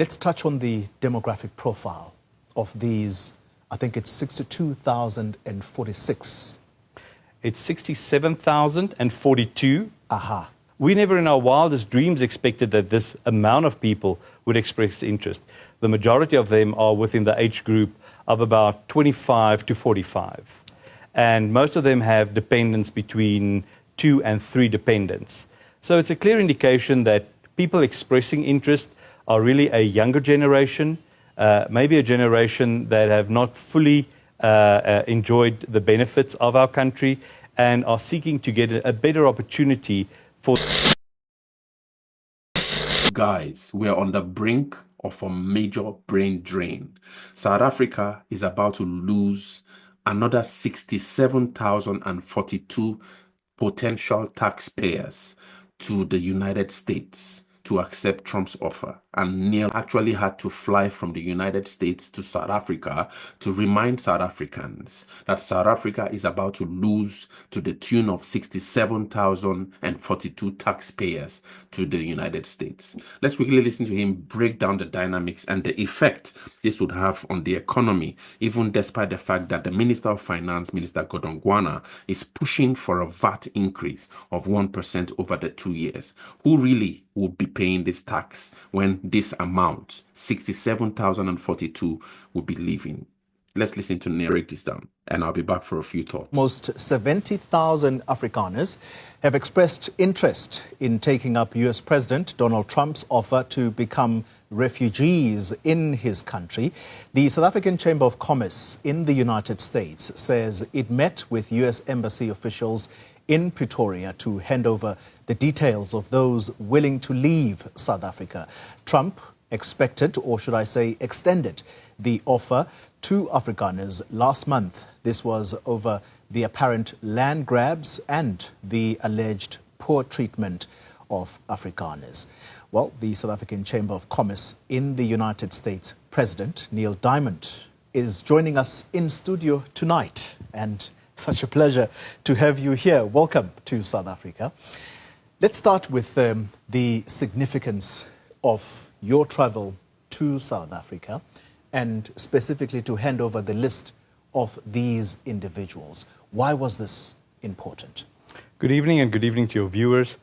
Let's touch on the demographic profile of these. I think it's 62,046. It's 67,042. Aha. We never in our wildest dreams expected that this amount of people would express interest. The majority of them are within the age group of about 25 to 45. And most of them have dependents between 2 and 3 dependents. So it's a clear indication that people expressing interest are really a younger generation, maybe a generation that have not fully enjoyed the benefits of our country and are seeking to get a better opportunity for. Guys, we are on the brink of a major brain drain. South Africa is about to lose another 67,042 potential taxpayers to the United States to accept Trump's offer. And Neil actually had to fly from the United States to South Africa to remind South Africans that South Africa is about to lose to the tune of 67,042 taxpayers to the United States. Let's quickly listen to him break down the dynamics and the effect this would have on the economy, even despite the fact that the Minister of Finance, Minister Godongwana, is pushing for a VAT increase of 1% over the 2 years. Who really would be paying this tax when this amount, 67,042, will be leaving? Let's listen to Neil break this down, and I'll be back for a few thoughts. Almost 70,000 Afrikaners have expressed interest in taking up US President Donald Trump's offer to become refugees in his country. The South African Chamber of Commerce in the United States says it met with US Embassy officials in Pretoria to hand over the details of those willing to leave South Africa. Trump expected, or should I say extended, the offer to Afrikaners last month. This was over the apparent land grabs and the alleged poor treatment of Afrikaners. Well, the South African Chamber of Commerce in the United States President Neil Diamond is joining us in studio tonight, and such a pleasure to have you here. Welcome to South Africa. Let's start with the significance of your travel to South Africa, and specifically to hand over the list of these individuals. Why was this important? Good evening, and good evening to your viewers.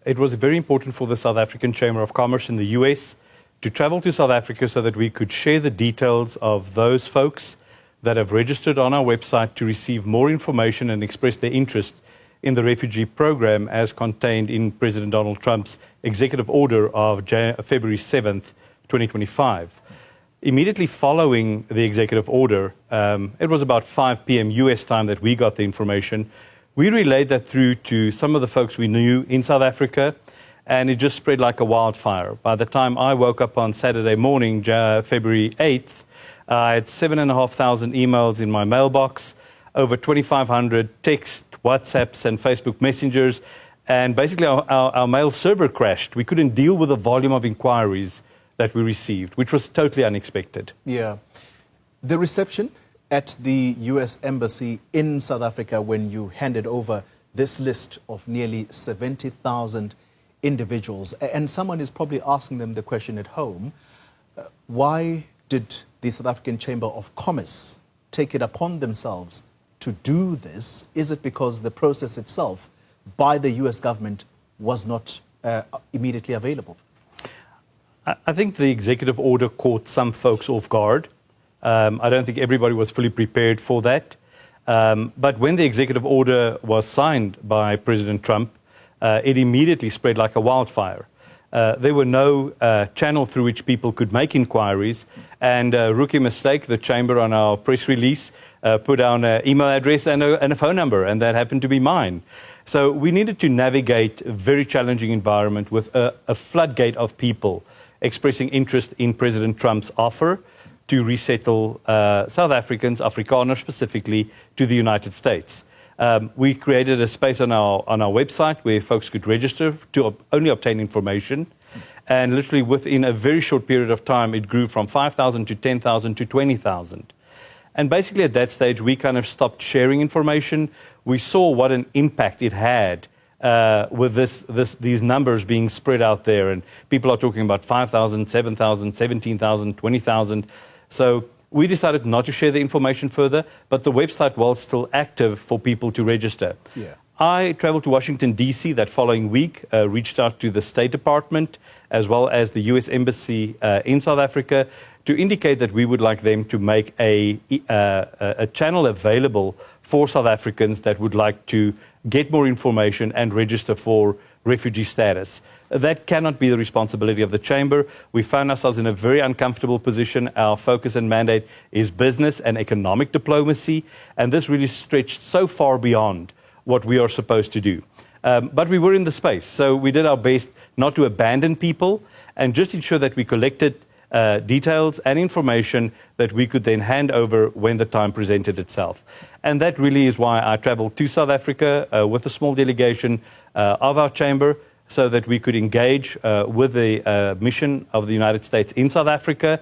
It was very important for the South African Chamber of Commerce in the US to travel to South Africa so that we could share the details of those folks that have registered on our website to receive more information and express their interest in the refugee program as contained in President Donald Trump's executive order of February 7th, 2025. Immediately following the executive order, it was about 5 p.m. US time that we got the information. We relayed that through to some of the folks we knew in South Africa, and it just spread like a wildfire. By the time I woke up on Saturday morning, February 8th, I had 7,500 emails in my mailbox, over 2,500 texts, WhatsApps, and Facebook messengers, and basically our mail server crashed. We couldn't deal with the volume of inquiries that we received, which was totally unexpected. Yeah. The reception at the US Embassy in South Africa when you handed over this list of nearly 70,000 individuals, and someone is probably asking them the question at home, why did the South African Chamber of Commerce take it upon themselves to do this? Is it because the process itself by the US government was not immediately available? I think the executive order caught some folks off guard. I don't think everybody was fully prepared for that. But when the executive order was signed by President Trump, it immediately spread like a wildfire. There were no channel through which people could make inquiries, and rookie mistake, the Chamber on our press release put down an email address and a phone number, and that happened to be mine. So we needed to navigate a very challenging environment with a floodgate of people expressing interest in President Trump's offer to resettle South Africans, Afrikaners specifically, to the United States. We created a space on our website where folks could register to only obtain information. And literally within a very short period of time, it grew from 5,000 to 10,000 to 20,000. And basically at that stage, we kind of stopped sharing information. We saw what an impact it had with these numbers being spread out there, and people are talking about 5,000, 7,000, 17,000, 20,000. So we decided not to share the information further, but the website was still active for people to register. Yeah. I traveled to Washington, D.C. that following week, reached out to the State Department as well as the U.S. Embassy in South Africa to indicate that we would like them to make a channel available for South Africans that would like to get more information and register for refugee status. That cannot be the responsibility of the Chamber. We found ourselves in a very uncomfortable position. Our focus and mandate is business and economic diplomacy, and this really stretched so far beyond what we are supposed to do. But we were in the space, so we did our best not to abandon people and just ensure that we collected details and information that we could then hand over when the time presented itself. And that really is why I traveled to South Africa with a small delegation of our chamber so that we could engage with the mission of the United States in South Africa,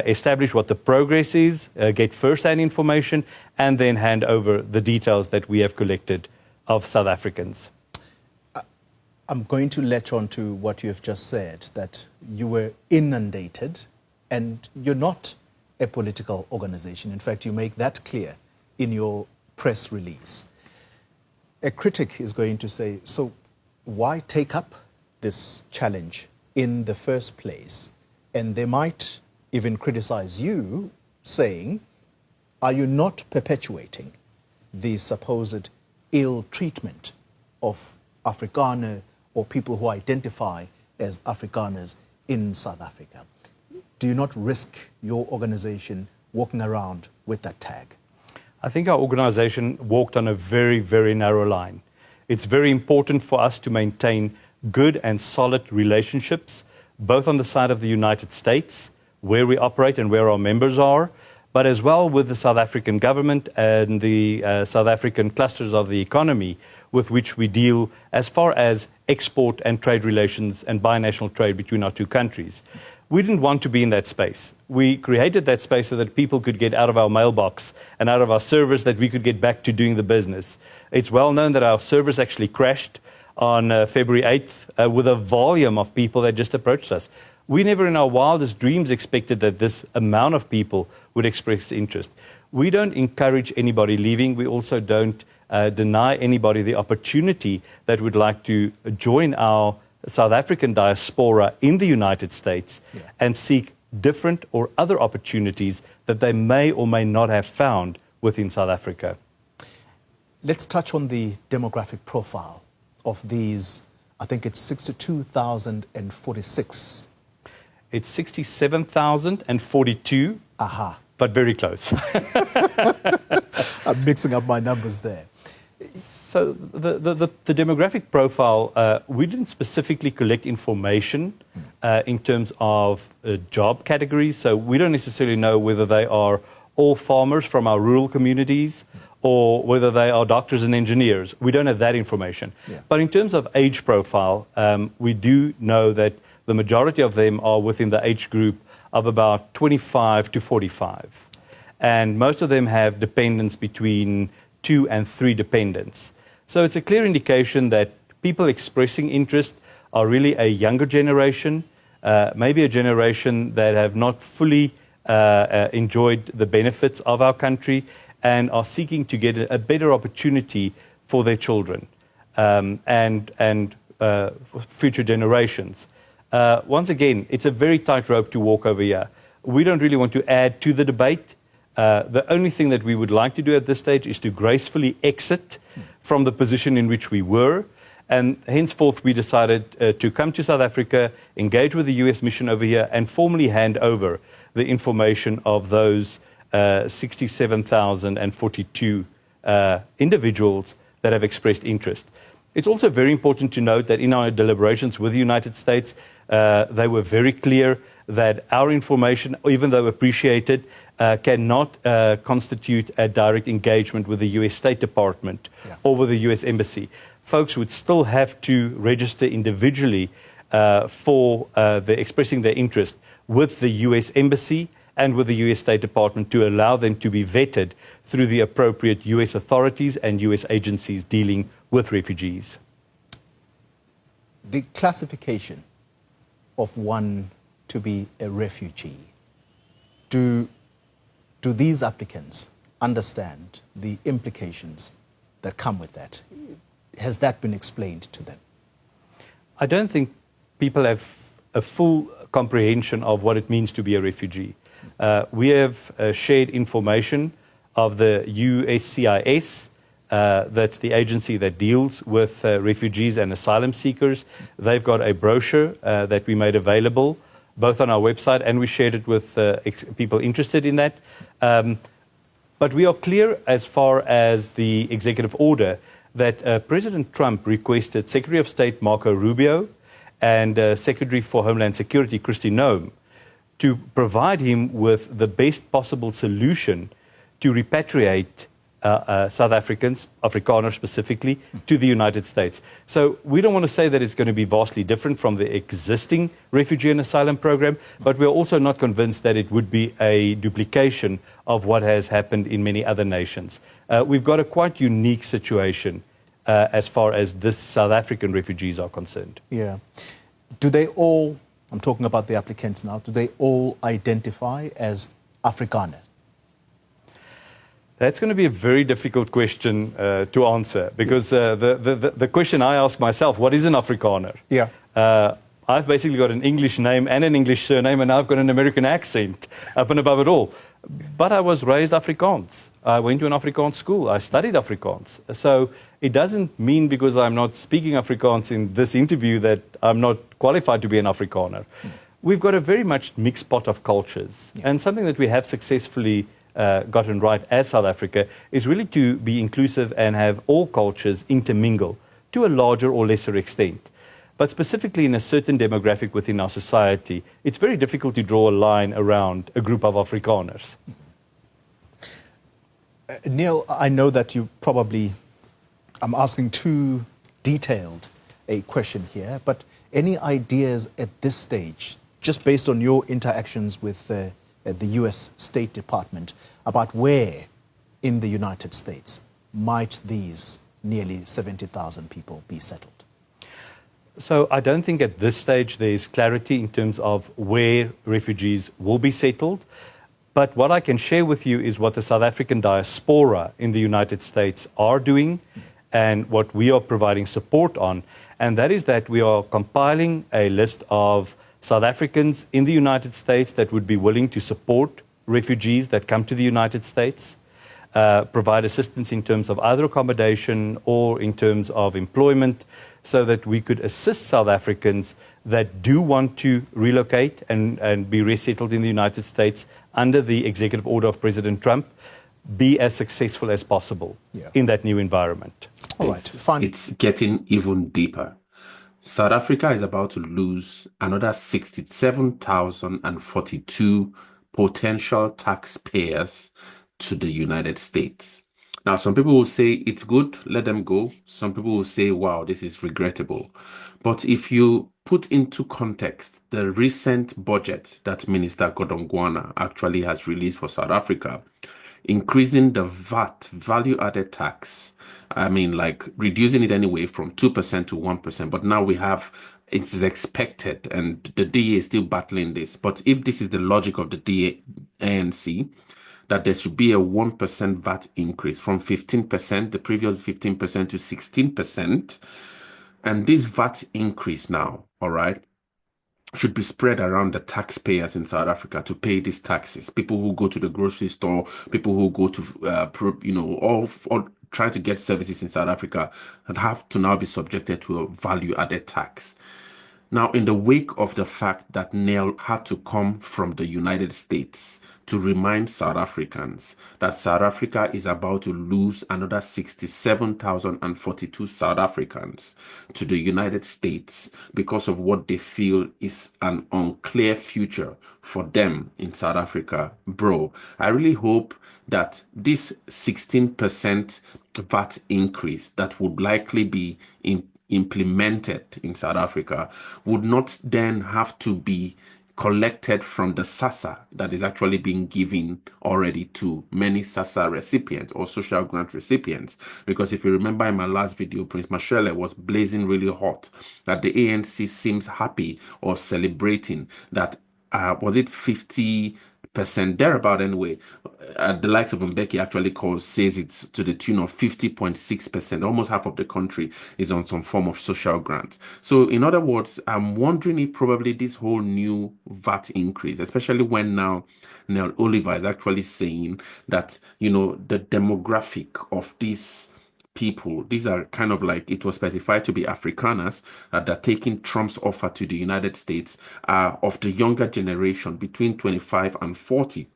establish what the progress is, get first-hand information, and then hand over the details that we have collected of South Africans. I'm going to latch on to what you have just said, that you were inundated, and you're not a political organization. In fact, you make that clear in your press release. A critic is going to say, so why take up this challenge in the first place? And they might even criticize you, saying, are you not perpetuating the supposed ill treatment of Afrikaner or people who identify as Afrikaners in South Africa? Do you not risk your organization walking around with that tag? I think our organization walked on a very, very narrow line. It's very important for us to maintain good and solid relationships, both on the side of the United States, where we operate and where our members are, but as well with the South African government and the South African clusters of the economy with which we deal as far as export and trade relations and binational trade between our two countries. We didn't want to be in that space. We created that space so that people could get out of our mailbox and out of our servers, that we could get back to doing the business. It's well known that our servers actually crashed on February 8th with a volume of people that just approached us. We never in our wildest dreams expected that this amount of people would express interest. We don't encourage anybody leaving. We also don't deny anybody the opportunity that would like to join our South African diaspora in the United States and seek different or other opportunities that they may or may not have found within South Africa. Let's touch on the demographic profile of these. I think it's 62,046. It's 67,042, but very close. I'm mixing up my numbers there. So the demographic profile, we didn't specifically collect information in terms of job categories. So we don't necessarily know whether they are all farmers from our rural communities or whether they are doctors and engineers. We don't have that information. But in terms of age profile, we do know that the majority of them are within the age group of about 25 to 45. And most of them have dependents between 2 and 3 dependents. So it's a clear indication that people expressing interest are really a younger generation, maybe a generation that have not fully enjoyed the benefits of our country and are seeking to get a better opportunity for their children and future generations. Once again, it's a very tight rope to walk over here. We don't really want to add to the debate. The only thing that we would like to do at this stage is to gracefully exit from the position in which we were. And henceforth, we decided to come to South Africa, engage with the U.S. mission over here, and formally hand over the information of those 67,042 individuals that have expressed interest. It's also very important to note that in our deliberations with the United States, they were very clear that our information, even though appreciated, cannot constitute a direct engagement with the U.S. State Department or with the U.S. Embassy. Folks would still have to register individually for expressing their interest with the U.S. Embassy and with the U.S. State Department to allow them to be vetted through the appropriate U.S. authorities and U.S. agencies dealing with refugees. the classification of one to be a refugee, do these applicants understand the implications that come with that? Has that been explained to them? I don't think people have a full comprehension of what it means to be a refugee. We have shared information of the USCIS, that's the agency that deals with refugees and asylum seekers. They've got a brochure that we made available, both on our website, and we shared it with people interested in that. But we are clear as far as the executive order that President Trump requested Secretary of State Marco Rubio and Secretary for Homeland Security Kristi Noem to provide him with the best possible solution to repatriate South Africans, Afrikaners specifically, to the United States. So we don't want to say that it's going to be vastly different from the existing refugee and asylum program, but we're also not convinced that it would be a duplication of what has happened in many other nations. We've got a quite unique situation as far as this South African refugees are concerned. Yeah. Do they all, I'm talking about the applicants now, do they all identify as Afrikaner? That's going to be a very difficult question to answer, because the question I ask myself, what is an Afrikaner? Yeah. I've basically got an English name and an English surname, and I've got an American accent up and above it all. But I was raised Afrikaans. I went to an Afrikaans school. I studied Afrikaans. So it doesn't mean because I'm not speaking Afrikaans in this interview that I'm not qualified to be an Afrikaner. We've got a very much mixed pot of cultures, and something that we have successfully gotten right as South Africa is really to be inclusive and have all cultures intermingle to a larger or lesser extent. But specifically in a certain demographic within our society, it's very difficult to draw a line around a group of Afrikaners. Neil, I know that you probably, I'm asking too detailed a question here, but any ideas at this stage, just based on your interactions with the US State Department, about where in the United States might these nearly 70,000 people be settled? So I don't think at this stage there is clarity in terms of where refugees will be settled. But what I can share with you is what the South African diaspora in the United States are doing and what we are providing support on. And that is that we are compiling a list of South Africans in the United States that would be willing to support refugees that come to the United States, provide assistance in terms of either accommodation or in terms of employment, so that we could assist South Africans that do want to relocate and be resettled in the United States under the executive order of President Trump, be as successful as possible in that new environment. All right, fine. It's getting even deeper. South Africa is about to lose another 67,042 potential taxpayers to the United States. Now, some people will say it's good, let them go. Some people will say, wow, this is regrettable. But if you put into context the recent budget that Minister Godongwana actually has released for South Africa, increasing the VAT, value-added tax, I mean, like reducing it anyway from 2% to 1%. But now we have, it is expected, and the DA is still battling this. But if this is the logic of the ANC, that there should be a 1% VAT increase from 15%, the previous 15% to 16%. And this VAT increase now, all right, should be spread around the taxpayers in South Africa to pay these taxes. People who go to the grocery store, people who go to, all try to get services in South Africa and have to now be subjected to a value-added tax. Now, in the wake of the fact that Neil had to come from the United States to remind South Africans that South Africa is about to lose another 67,042 South Africans to the United States because of what they feel is an unclear future for them in South Africa, bro, I really hope that this 16% VAT increase that would likely be implemented in South Africa would not then have to be collected from the SASA that is actually being given already to many SASA recipients or social grant recipients. Because if you remember in my last video, Prince Mashele was blazing really hot that the ANC seems happy or celebrating that, was it 50% thereabout anyway? The likes of Mbeki actually says it's to the tune of 50.6%. Almost half of the country is on some form of social grant. So in other words, I'm wondering if probably this whole new VAT increase, especially when now Neil Oliver is actually saying that, the demographic of these people, these are kind of like, it was specified to be Afrikaners that are taking Trump's offer to the United States, of the younger generation between 25 and 40.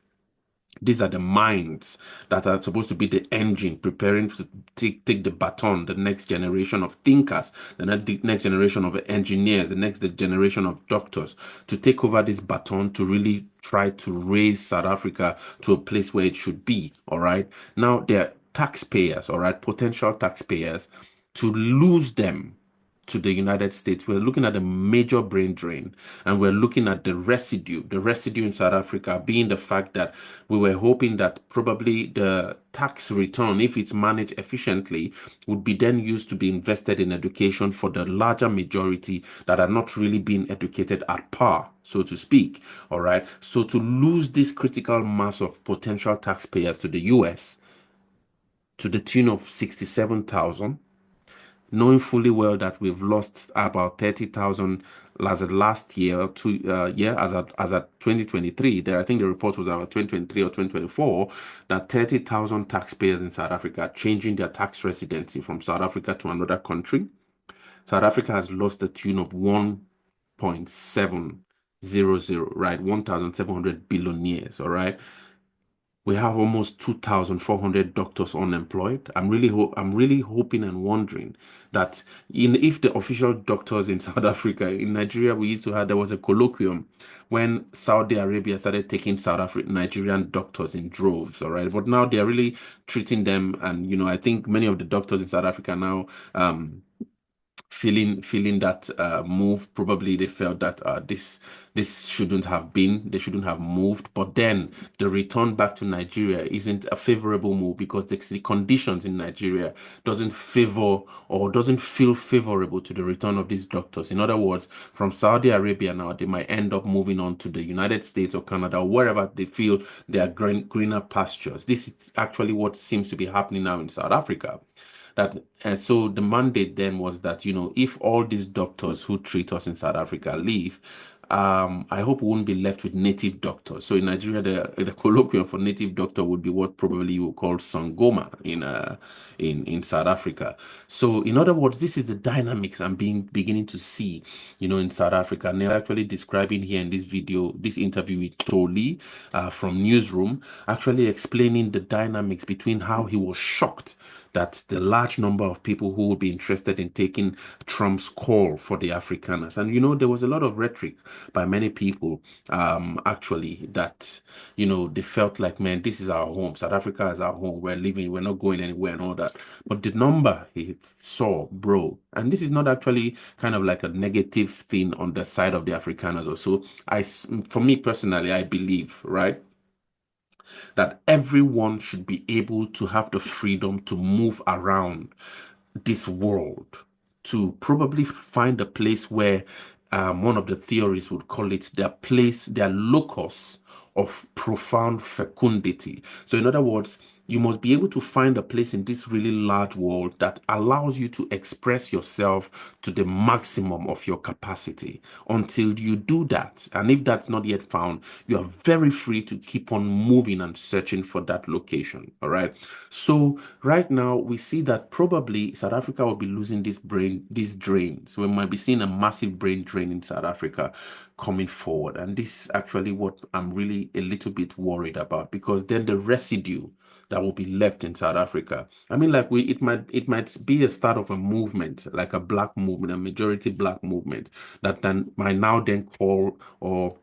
These are the minds that are supposed to be the engine preparing to take the baton, the next generation of thinkers, the next generation of engineers, the next generation of doctors, to take over this baton to really try to raise South Africa to a place where it should be. All right. Now they're taxpayers, all right, potential taxpayers. To lose them to the United States, we're looking at a major brain drain, and we're looking at the residue in South Africa being the fact that we were hoping that probably the tax return, if it's managed efficiently, would be then used to be invested in education for the larger majority that are not really being educated at par, so to speak. All right. So to lose this critical mass of potential taxpayers to the US to the tune of 67,000, knowing fully well that we've lost about 30,000 as of last year, as at 2023. There, I think the report was about 2023 or 2024, that 30,000 taxpayers in South Africa changing their tax residency from South Africa to another country. South Africa has lost the tune of 1.700, right? 1,700 billion years, all right? We have almost 2,400 doctors unemployed. I'm really hoping and wondering that if the official doctors in South Africa, in Nigeria, there was a colloquium when Saudi Arabia started taking Nigerian doctors in droves, all right? But now they're really treating them, and I think many of the doctors in South Africa now, feeling that move. Probably they felt that this shouldn't have they shouldn't have moved, but then the return back to Nigeria isn't a favorable move because the conditions in Nigeria doesn't favor or doesn't feel favorable to the return of these doctors. In other words, from Saudi Arabia now, they might end up moving on to the United States or Canada or wherever they feel there are greener pastures. This is actually what seems to be happening now in South Africa. And so the mandate then was that, if all these doctors who treat us in South Africa leave, I hope we won't be left with native doctors. So in Nigeria, the colloquium for native doctor would be what probably you would call Sangoma in South Africa. So in other words, this is the dynamics I'm beginning to see, in South Africa. And they're actually describing here in this video, this interview with Toli from Newsroom, actually explaining the dynamics between how he was shocked that the large number of people who would be interested in taking Trump's call for the Afrikaners. And, there was a lot of rhetoric by many people, actually, that, they felt like, man, this is our home. South Africa is our home. We're living, we're not going anywhere and all that. But the number he saw, bro, and this is not actually kind of like a negative thing on the side of the Afrikaners or so. For me personally, I believe, right, that everyone should be able to have the freedom to move around this world, to probably find a place where one of the theories would call it their locus of profound fecundity. So in other words, you must be able to find a place in this really large world that allows you to express yourself to the maximum of your capacity. Until you do that, and if that's not yet found, you are very free to keep on moving and searching for that location. All right. So right now we see that probably South Africa will be losing these drains. We might be seeing a massive brain drain in South Africa coming forward. And this is actually what I'm really a little bit worried about, because then the residue that will be left in South Africa, I mean, like it might be a start of a movement, like a black movement, a majority black movement that then might now then call or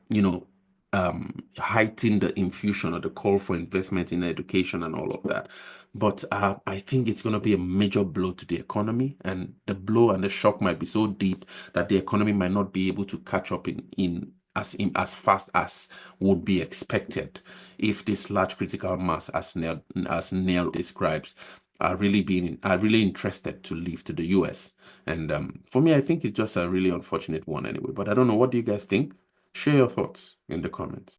heighten the infusion or the call for investment in education and all of that. But I think it's going to be a major blow to the economy, and the blow and the shock might be so deep that the economy might not be able to catch up in as fast as would be expected if this large critical mass, as Neil describes, are really interested to leave to the US. And for me, I think it's just a really unfortunate one anyway. But I don't know. What do you guys think? Share your thoughts in the comments.